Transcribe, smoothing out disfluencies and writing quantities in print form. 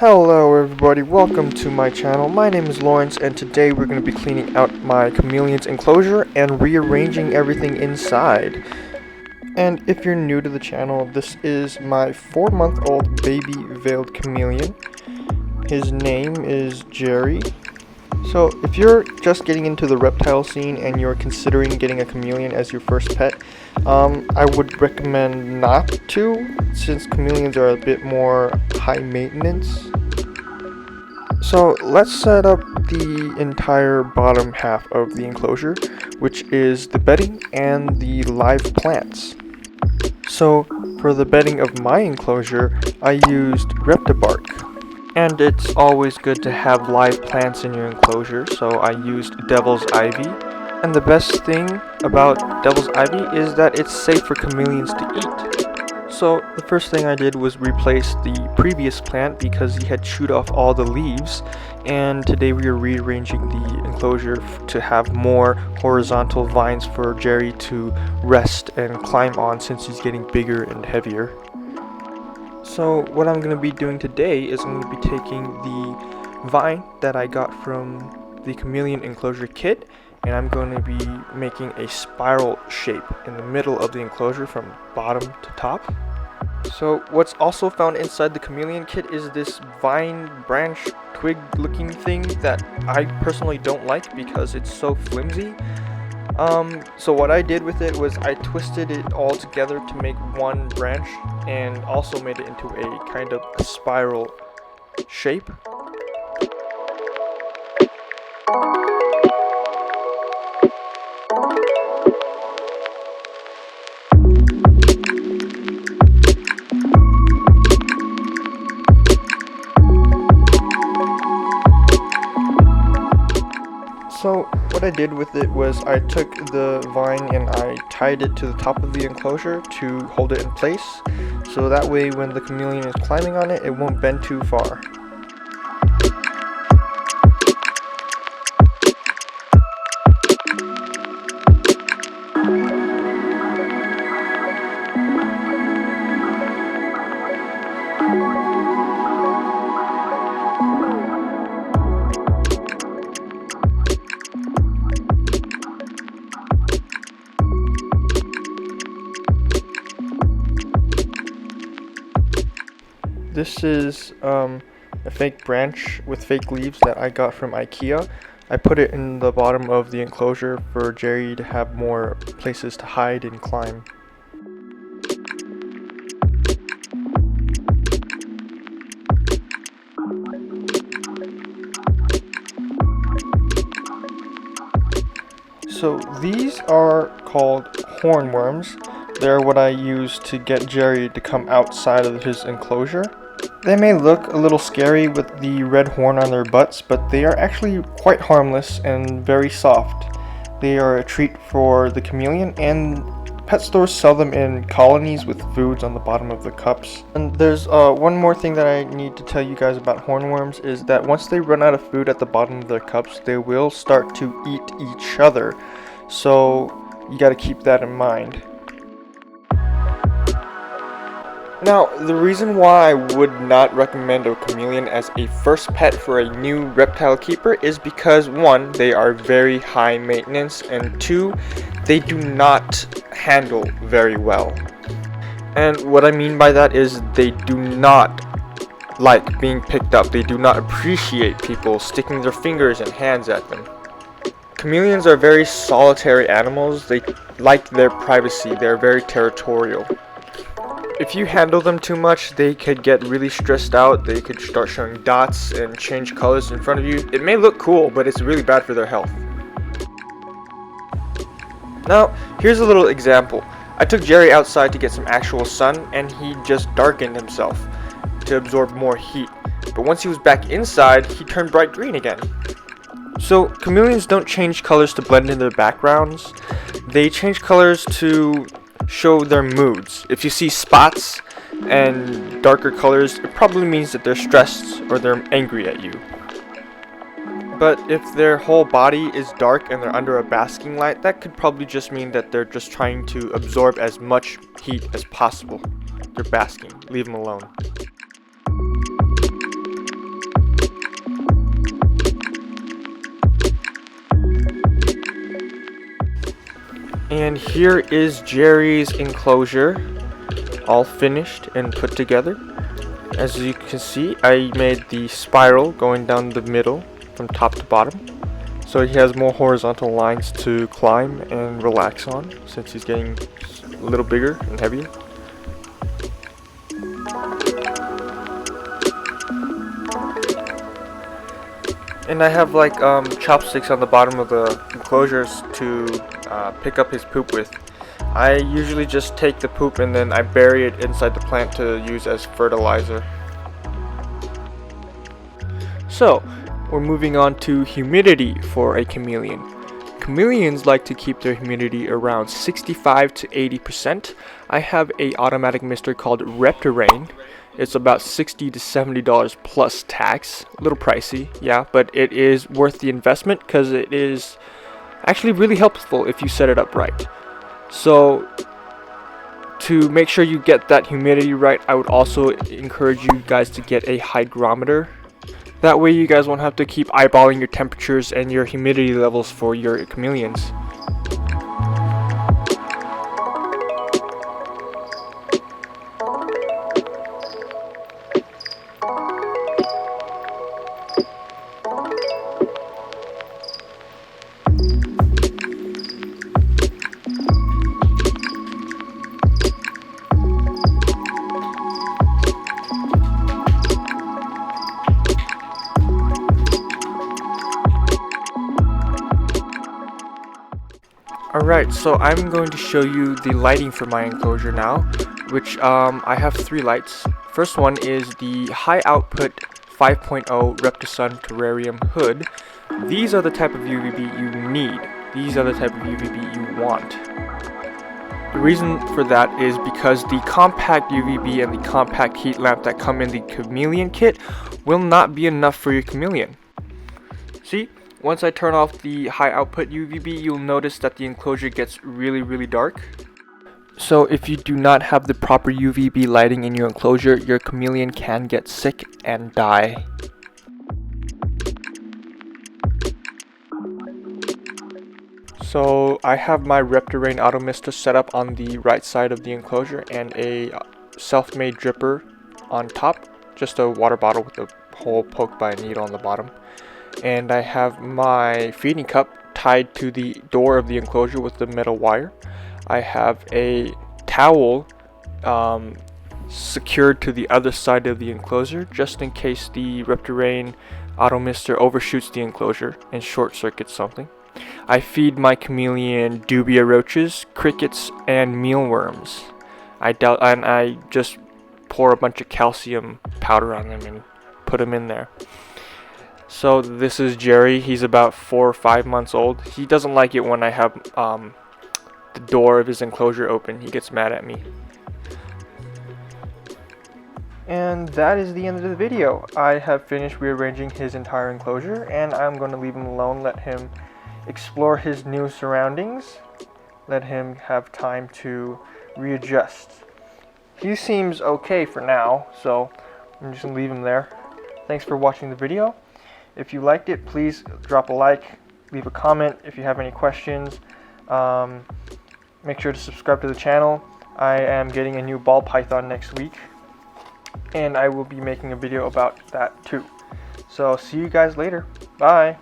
Hello everybody, welcome to my channel. My name is Lawrence and today we're going to be cleaning out my chameleon's enclosure and rearranging everything inside. And if you're new to the channel, this is my 4-month-old baby veiled chameleon. His name is Jerry. So if you're just getting into the reptile scene and you're considering getting a chameleon as your first pet, I would recommend not to, since chameleons are a bit more high maintenance. So let's set up the entire bottom half of the enclosure, which is the bedding and the live plants. So for the bedding of my enclosure, I used Reptirain. And it's always good to have live plants in your enclosure, so I used Devil's Ivy. And the best thing about Devil's Ivy is that it's safe for chameleons to eat. So the first thing I did was replace the previous plant because he had chewed off all the leaves, and today we are rearranging the enclosure to have more horizontal vines for Jerry to rest and climb on since he's getting bigger and heavier. So what I'm going to be doing today is I'm going to be taking the vine that I got from the chameleon enclosure kit, and I'm going to be making a spiral shape in the middle of the enclosure from bottom to top. So what's also found inside the chameleon kit is this vine branch twig looking thing that I personally don't like because it's so flimsy. So what I did with it was I twisted it all together to make one branch and also made it into a kind of spiral shape. So what I did with it was I took the vine and I tied it to the top of the enclosure to hold it in place, so that way when the chameleon is climbing on it, it won't bend too far. This is a fake branch with fake leaves that I got from IKEA. I put it in the bottom of the enclosure for Jerry to have more places to hide and climb. So these are called hornworms. They're what I use to get Jerry to come outside of his enclosure. They may look a little scary with the red horn on their butts, but they are actually quite harmless and very soft. They are a treat for the chameleon, and pet stores sell them in colonies with foods on the bottom of the cups. And there's one more thing that I need to tell you guys about hornworms is that once they run out of food at the bottom of their cups, they will start to eat each other. So you gotta keep that in mind. Now, the reason why I would not recommend a chameleon as a first pet for a new reptile keeper is because 1, they are very high maintenance, and 2, they do not handle very well. And what I mean by that is they do not like being picked up. They do not appreciate people sticking their fingers and hands at them. Chameleons are very solitary animals. They like their privacy. They're very territorial. If you handle them too much, they could get really stressed out. They could start showing dots and change colors in front of you. It may look cool, but it's really bad for their health. Now, here's a little example. I took Jerry outside to get some actual sun, and he just darkened himself to absorb more heat. But once he was back inside, he turned bright green again. So, chameleons don't change colors to blend in their backgrounds. They change colors to show their moods. If you see spots and darker colors, it probably means that they're stressed or they're angry at you. But if their whole body is dark and they're under a basking light, that could probably just mean that they're just trying to absorb as much heat as possible. They're basking. Leave them alone. And here is Jerry's enclosure, all finished and put together. As you can see, I made the spiral going down the middle from top to bottom, so he has more horizontal lines to climb and relax on since he's getting a little bigger and heavier. And I have like chopsticks on the bottom of the enclosures to pick up his poop with. I usually just take the poop and then I bury it inside the plant to use as fertilizer. So, we're moving on to humidity for a chameleon. Chameleons like to keep their humidity around 65 to 80%. I have a automatic mister called Reptirain. It's about $60 to $70 plus tax. A little pricey, yeah, but it is worth the investment because it is actually really helpful if you set it up right. So to make sure you get that humidity right, I would also encourage you guys to get a hygrometer. That way you guys won't have to keep eyeballing your temperatures and your humidity levels for your chameleons. Alright, so I'm going to show you the lighting for my enclosure now, which I have 3 lights. First one is the high output 5.0 Reptirain terrarium hood. These are the type of UVB you need. These are the type of UVB you want. The reason for that is because the compact UVB and the compact heat lamp that come in the chameleon kit will not be enough for your chameleon. See? Once I turn off the high output UVB, you'll notice that the enclosure gets really dark. So if you do not have the proper UVB lighting in your enclosure, your chameleon can get sick and die. So I have my Reptirain auto mister set up on the right side of the enclosure and a self-made dripper on top, just a water bottle with a hole poked by a needle on the bottom. And I have my feeding cup tied to the door of the enclosure with the metal wire. I have a towel secured to the other side of the enclosure just in case the Reptirain auto mister overshoots the enclosure and short circuits something. I feed my chameleon dubia roaches, crickets, and mealworms. I just pour a bunch of calcium powder on them and put them in there. So this is Jerry. He's about 4 or 5 months old. He doesn't like it when I have the door of his enclosure open. He gets mad at me. And that is the end of the video. I have finished rearranging his entire enclosure and I'm going to leave him alone, let him explore his new surroundings, let him have time to readjust. He seems okay for now, so I'm just going to leave him there. Thanks for watching the video. If you liked it, please drop a like, leave a comment if you have any questions. Make sure to subscribe to the channel. I am getting a new ball python next week, and I will be making a video about that too. So see you guys later. Bye.